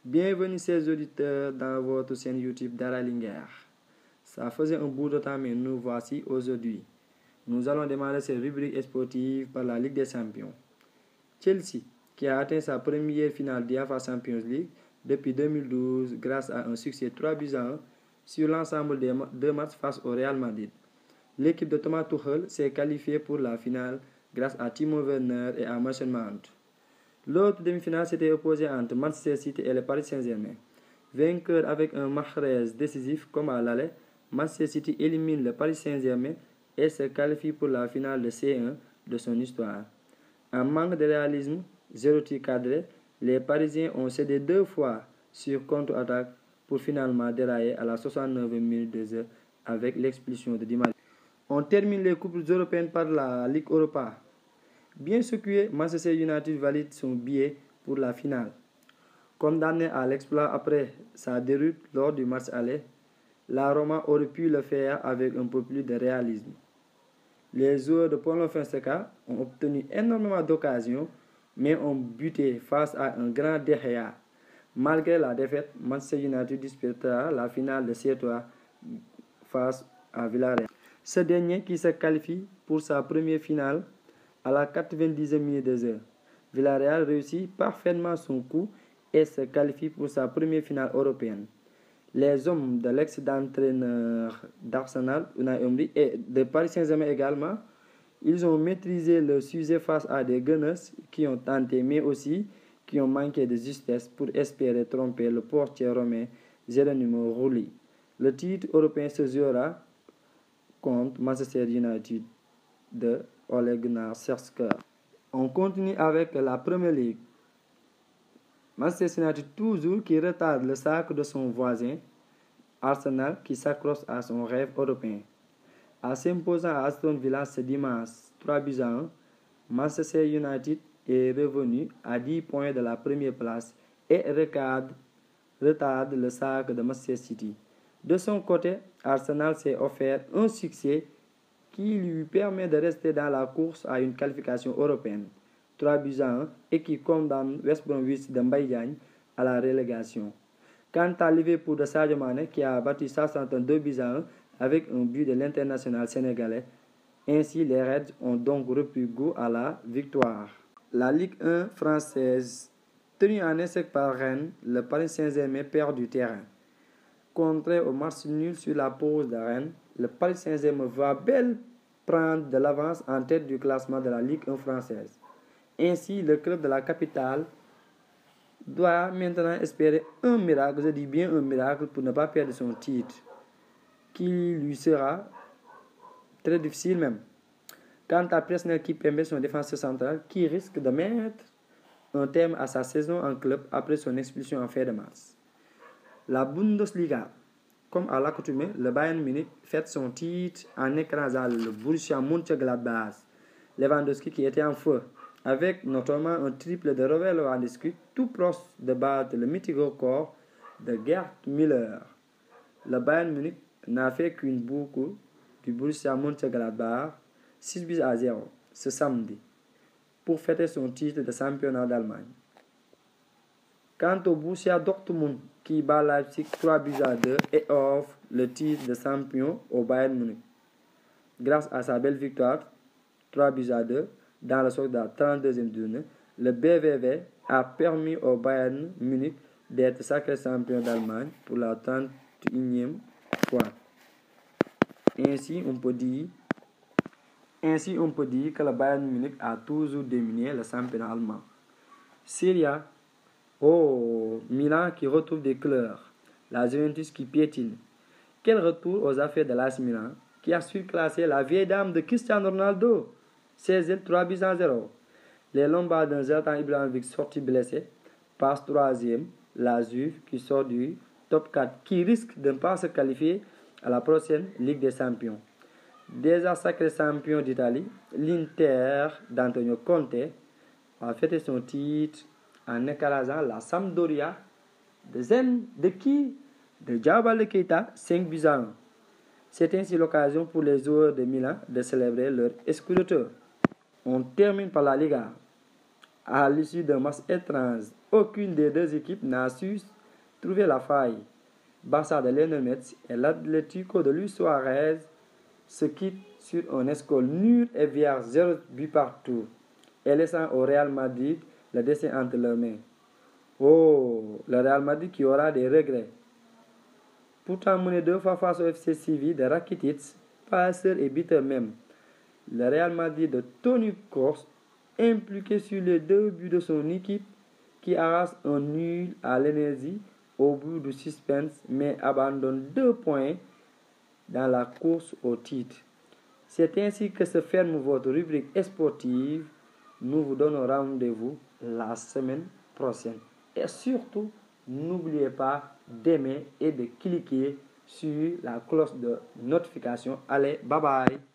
Bienvenue chers auditeurs dans votre chaîne YouTube Dara Linguère. Ça faisait un bout de temps mais nous voici aujourd'hui. Nous allons démarrer cette rubrique sportive par la Ligue des Champions. Chelsea, qui a atteint sa première finale d'UEFA Champions League depuis 2012 grâce à un succès 3-1 sur l'ensemble des deux matchs face au Real Madrid. L'équipe de Thomas Tuchel s'est qualifiée pour la finale grâce à Timo Werner et à Mason Mount. L'autre demi-finale s'était opposée entre Manchester City et le Paris Saint-Germain. Vainqueur avec un Mahrez décisif comme à l'aller, Manchester City élimine le Paris Saint-Germain et se qualifie pour la finale de C1 de son histoire. En manque de réalisme, zéro tir cadré, les Parisiens ont cédé 2 fois sur contre-attaque pour finalement dérailler à la 69e minute de jeu avec l'expulsion de Di Maria. On termine les coupes européennes par la Ligue Europa. Bien secoué, Manchester United valide son billet pour la finale. Condamné à l'exploit après sa déroute lors du match aller, la Roma aurait pu le faire avec un peu plus de réalisme. Les joueurs de Paulo Fonseca ont obtenu énormément d'occasions, mais ont buté face à un grand De Gea. Malgré la défaite, Manchester United disputera la finale de C3 face à Villarreal. Ce dernier qui se qualifie pour sa première finale à la 90e minute de jeu. Villarreal réussit parfaitement son coup et se qualifie pour sa première finale européenne. Les hommes de l'ex-entraîneur d'Arsenal, Unai Emery, et de Paris Saint-Germain également, ils ont maîtrisé le sujet face à des Gunners qui ont tenté mais aussi qui ont manqué de justesse pour espérer tromper le portier romain Geronimo Rulli. Le titre européen se jouera contre Manchester United de Ole Gunnar Solskjaer. On continue avec la Premier League. Manchester United toujours qui retarde le sac de son voisin, Arsenal qui s'accroche à son rêve européen. En s'imposant à Aston Villa ce dimanche 3-1, Manchester United est revenu à 10 points de la première place et retarde le sac de Manchester City. De son côté, Arsenal s'est offert un succès qui lui permet de rester dans la course à une qualification européenne, 3-1, et qui condamne West Bromwich de Mbaye Diagne à la relégation. Quant à Liverpool de Sadio Mané qui a battu Southampton 2-1 avec un but de l'international sénégalais, ainsi les Reds ont donc repris goût à la victoire. La Ligue 1 française, tenue en échec par Rennes, le Paris Saint-Germain perd du terrain. Contraire au match nul sur la pause de Rennes, le Paris Saint-Germain va bel prendre de l'avance en tête du classement de la Ligue 1 française. Ainsi, le club de la capitale doit maintenant espérer un miracle, je dis bien un miracle, pour ne pas perdre son titre, qui lui sera très difficile même. Quant à Presnel Kimpembe, son défenseur central, qui risque de mettre un terme à sa saison en club après son expulsion en fin de mars. La Bundesliga. Comme à l'accoutumée, le Bayern Munich fête son titre en écrasant le Borussia Mönchengladbach. Lewandowski qui était en feu, avec notamment un triple de Robert Lewandowski, tout proche de battre le mythique record de Gerd Müller. Le Bayern Munich n'a fait qu'une boucle du Borussia Mönchengladbach 6-0 ce samedi pour fêter son titre de championnat d'Allemagne. Quant au Borussia Dortmund qui bat Leipzig 3-2 et offre le titre de champion au Bayern Munich. Grâce à sa belle victoire 3-2 dans le score de la 32e journée, le BVB a permis au Bayern Munich d'être sacré champion d'Allemagne pour la 31e fois. Ainsi, on peut dire que le Bayern Munich a toujours dominé le championnat allemand. Serie A. Milan qui retrouve des couleurs. La Juventus qui piétine. Quel retour aux affaires de l'AS Milan qui a surclassé la vieille dame de Cristiano Ronaldo, 3-0. Les Lombards d'un Zlatan Ibrahimovic sorti blessé passe 3e. La Juve qui sort du top 4 qui risque de ne pas se qualifier à la prochaine Ligue des Champions. Déjà sacré champion d'Italie, l'Inter d'Antonio Conte a fêté son titre en écrasant la Sampdoria de Diabalo Keita 5-1. C'est ainsi l'occasion pour les joueurs de Milan de célébrer leur scudetto. On termine par la Liga. À l'issue d'un match étrange Aucune des deux équipes n'a su trouver la faille. Barça de Lionel Messi et l'Atlético de Luis Suarez se quittent sur un score nul et vierge 0 but partout, et laissant au Real Madrid le destin entre leurs mains. Oh, le Real Madrid qui aura des regrets. Pourtant mené 2 fois face au FC Séville de Rakitic, passeur et buteur même. Le Real Madrid de Toni Kroos, impliqué sur les 2 buts de son équipe, qui arrache un nul à l'énergie au bout du suspense, mais abandonne 2 points dans la course au titre. C'est ainsi que se ferme votre rubrique sportive. Nous vous donnons rendez-vous la semaine prochaine. Et surtout, n'oubliez pas d'aimer et de cliquer sur la cloche de notification. Allez, bye bye!